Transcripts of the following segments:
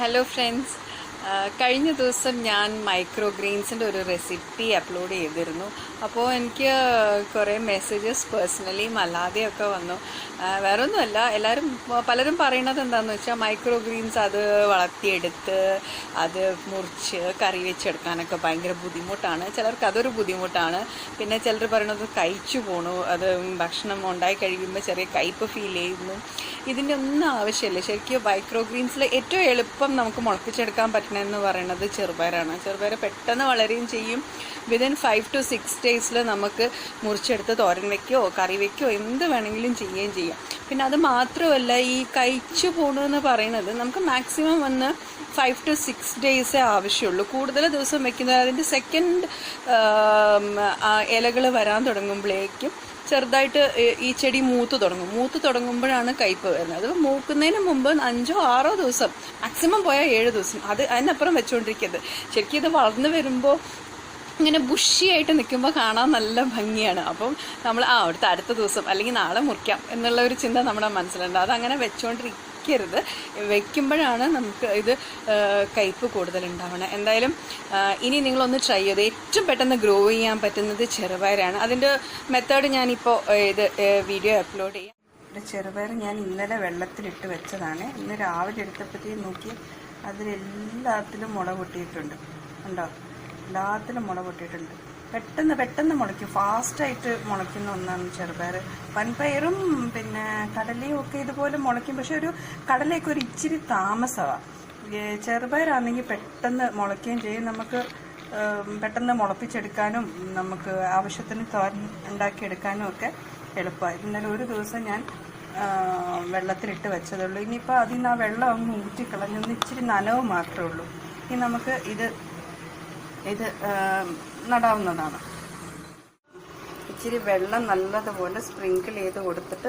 Hello friends, കഴിഞ്ഞ ദിവസം ഞാൻ മൈക്രോ ഗ്രെയിൻസിൻ്റെ ഒരു റെസിപ്പി അപ്ലോഡ് ചെയ്തിരുന്നു. അപ്പോൾ എനിക്ക് കുറേ മെസ്സേജസ് പേഴ്സണലിയും അല്ലാതെയൊക്കെ വന്നു. വേറെ ഒന്നുമല്ല, പലരും പറയണത് എന്താണെന്ന് വെച്ചാൽ മൈക്രോ ഗ്രെയിൻസ് അത് വളർത്തിയെടുത്ത് അത് മുറിച്ച് കറി വെച്ചെടുക്കാനൊക്കെ ഭയങ്കര ബുദ്ധിമുട്ടാണ്. ചിലർക്ക് അതൊരു ബുദ്ധിമുട്ടാണ്. പിന്നെ ചിലർ പറയണത് കഴിച്ചു പോണു, അത് ഭക്ഷണം ഉണ്ടായി കഴിയുമ്പോൾ ചെറിയ കയ്പ്പ് ഫീൽ ചെയ്യുന്നു. ഇതിൻ്റെ ഒന്നും ആവശ്യമില്ല. ശരിക്കും മൈക്രോ ഗ്രെയിൻസിൽ ഏറ്റവും എളുപ്പം നമുക്ക് മുളപ്പിച്ചെടുക്കാൻ പറ്റണമെന്ന് പറയുന്നത് ചെറുപയറാണ്. ചെറുപയർ പെട്ടെന്ന് വളരുകയും ചെയ്യും. വിതിൻ 5 to 6 days നമുക്ക് മുറിച്ചെടുത്ത് തോരൻ വയ്ക്കുകയോ കറി വയ്ക്കുകയോ എന്ത് വേണമെങ്കിലും ചെയ്യുകയും ചെയ്യാം. പിന്നെ അത് മാത്രമല്ല, ഈ കഴിച്ചു പോകണമെന്ന് പറയുന്നത് നമുക്ക് മാക്സിമം 5 to 6 days ആവശ്യമുള്ളൂ. കൂടുതൽ ദിവസം വെക്കുന്നത് അതിൻ്റെ സെക്കൻഡ് ഇലകൾ വരാൻ തുടങ്ങുമ്പോഴേക്കും ചെറുതായിട്ട് ഈ ചെടി മൂത്ത് തുടങ്ങുമ്പോഴാണ് കയ്പ്പ് വരുന്നത്. അത് മൂക്കുന്നതിന് മുമ്പ് 5-6 ദിവസം, മാക്സിമം പോയാൽ 7 ദിവസം, അതിനപ്പുറം വെച്ചുകൊണ്ടിരിക്കരുത്. ശരിക്കും ഇത് വളർന്നു വരുമ്പോൾ ഇങ്ങനെ ബുഷിയായിട്ട് നിൽക്കുമ്പോൾ കാണാൻ നല്ല ഭംഗിയാണ്. അപ്പം നമ്മൾ അടുത്ത ദിവസം അല്ലെങ്കിൽ നാളെ മുറിക്കാം എന്നുള്ള ഒരു ചിന്ത നമ്മുടെ മനസ്സിലുണ്ട്. അതങ്ങനെ വെച്ചുകൊണ്ടിരിക്കരുത്. വെക്കുമ്പോഴാണ് നമുക്ക് ഇത് കയ്പ്പ് കൂടുതലുണ്ടാവണം. എന്തായാലും ഇനി നിങ്ങളൊന്ന് ട്രൈ ചെയ്ത് ഏറ്റവും പെട്ടെന്ന് ഗ്രോ ചെയ്യാൻ പറ്റുന്നത് ചെറുപയറാണ്. അതിൻ്റെ മെത്തേഡ് ഞാനിപ്പോൾ വീഡിയോ അപ്ലോഡ് ചെയ്യാം. ചെറുപയർ ഞാൻ ഇന്നലെ വെള്ളത്തിലിട്ട് വെച്ചതാണ്. ഇന്ന് രാവിലെ എടുത്തപ്പോഴത്തേക്കും നോക്കി അതിലെല്ലാത്തിലും മുള പൊട്ടിയിട്ടുണ്ട്. ഉണ്ടോ? എല്ലാത്തിലും മുള പൊട്ടിയിട്ടുണ്ട്. പെട്ടെന്ന് മുളയ്ക്കും. ഫാസ്റ്റായിട്ട് മുളയ്ക്കുന്ന ഒന്നാണ് ചെറുപയർ. വൻപയറും പിന്നെ കടലയും ഒക്കെ ഇതുപോലെ മുളയ്ക്കും. പക്ഷെ കടലയൊക്കെ ഒരു ഇച്ചിരി താമസമാണ്. ചെറുപയറാണെങ്കിൽ പെട്ടെന്ന് മുളയ്ക്കുകയും ചെയ്യും. നമുക്ക് പെട്ടെന്ന് മുളപ്പിച്ചെടുക്കാനും നമുക്ക് ആവശ്യത്തിന് തോരൻ ഉണ്ടാക്കിയെടുക്കാനും ഒക്കെ എളുപ്പമായി. ഇന്നലെ ഒരു ദിവസം ഞാൻ വെള്ളത്തിലിട്ട് വെച്ചതുള്ളൂ. ഇനിയിപ്പോൾ അതിൽ നിന്ന് ആ വെള്ളം അങ്ങ് ഊറ്റിക്കളഞ്ഞൊന്ന് ഇച്ചിരി നനവ് മാത്രമേ ഉള്ളൂ. ഇനി നമുക്ക് ഇത് നടാവുന്നതാണ്. ഇച്ചിരി വെള്ളം നല്ലതുപോലെ സ്പ്രിങ്കിൾ ചെയ്ത് കൊടുത്തിട്ട്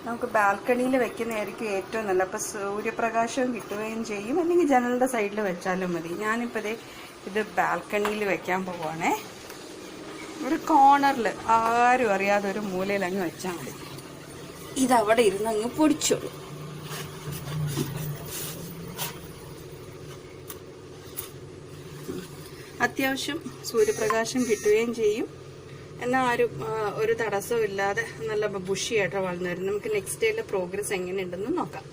നമുക്ക് ബാൽക്കണിയിൽ വെക്കുന്നതായിരിക്കും ഏറ്റവും നല്ല. അപ്പോൾ സൂര്യപ്രകാശവും കിട്ടുകയും ചെയ്യും. അല്ലെങ്കിൽ ജനലിൻ്റെ സൈഡിൽ വെച്ചാലും മതി. ഞാനിപ്പോൾ ഇത് ബാൽക്കണിയിൽ വെക്കാൻ പോവുകയാണേ. ഒരു കോർണറിൽ ആരും അറിയാതെ ഒരു മൂലയിൽ അങ്ങ് വെച്ചാൽ മതി. ഇതവിടെ ഇരുന്ന് അങ്ങ് പൊടിച്ചോളൂ. അത്യാവശ്യം സൂര്യപ്രകാശം കിട്ടുകയും ചെയ്യും. എന്നാൽ ആരും ഒരു തടസ്സവും ഇല്ലാതെ നല്ല ബുഷിയായിട്ട് വളർന്നു വരും. നമുക്ക് നെക്സ്റ്റ് ഡേയിലെ പ്രോഗ്രസ് എങ്ങനെയുണ്ടെന്ന് നോക്കാം.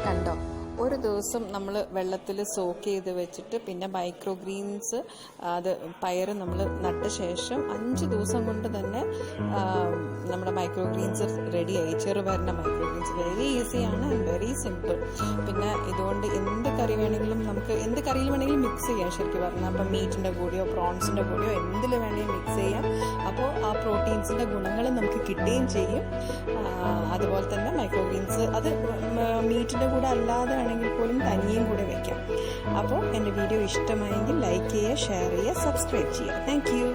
കണ്ടോ, ഒരു ദിവസം നമ്മൾ വെള്ളത്തിൽ സോക്ക് ചെയ്ത് വെച്ചിട്ട് പിന്നെ മൈക്രോ ഗ്രീൻസ് പയർ നമ്മൾ നട്ട ശേഷം 5 ദിവസം കൊണ്ട് തന്നെ നമ്മുടെ മൈക്രോ ഗ്രീൻസ് റെഡിയായി. ചെറുപയറിൻ്റെ മൈക്രോ ഗ്രീൻസ് വെരി ഈസിയാണ് ആൻഡ് വെരി സിമ്പിൾ. പിന്നെ ഇതുകൊണ്ട് എന്ത് കറിയിൽ വേണമെങ്കിലും മിക്സ് ചെയ്യാം. ശരിക്കും പറഞ്ഞാൽ അപ്പം മീറ്റിൻ്റെ കൂടെയോ പ്രോൺസിൻ്റെ കൂടെയോ എന്തിൽ വേണമെങ്കിലും മിക്സ് ചെയ്യാം. അപ്പോൾ ആ പ്രോട്ടീൻസിൻ്റെ ഗുണങ്ങൾ നമുക്ക് കിട്ടുകയും ചെയ്യും. അതുപോലെ തന്നെ മൈക്രോ ഗ്രീൻസ് അത് മീറ്റിൻ്റെ കൂടെ അല്ലാതെ വേണമെങ്കിൽ പോലും തനിയും കൂടെ വയ്ക്കാം. അപ്പോൾ എൻ്റെ വീഡിയോ ഇഷ്ടമായെങ്കിൽ ലൈക്ക് ചെയ്യുക, ഷെയർ ചെയ്യുക, സബ്സ്ക്രൈബ് ചെയ്യുക. Thank you.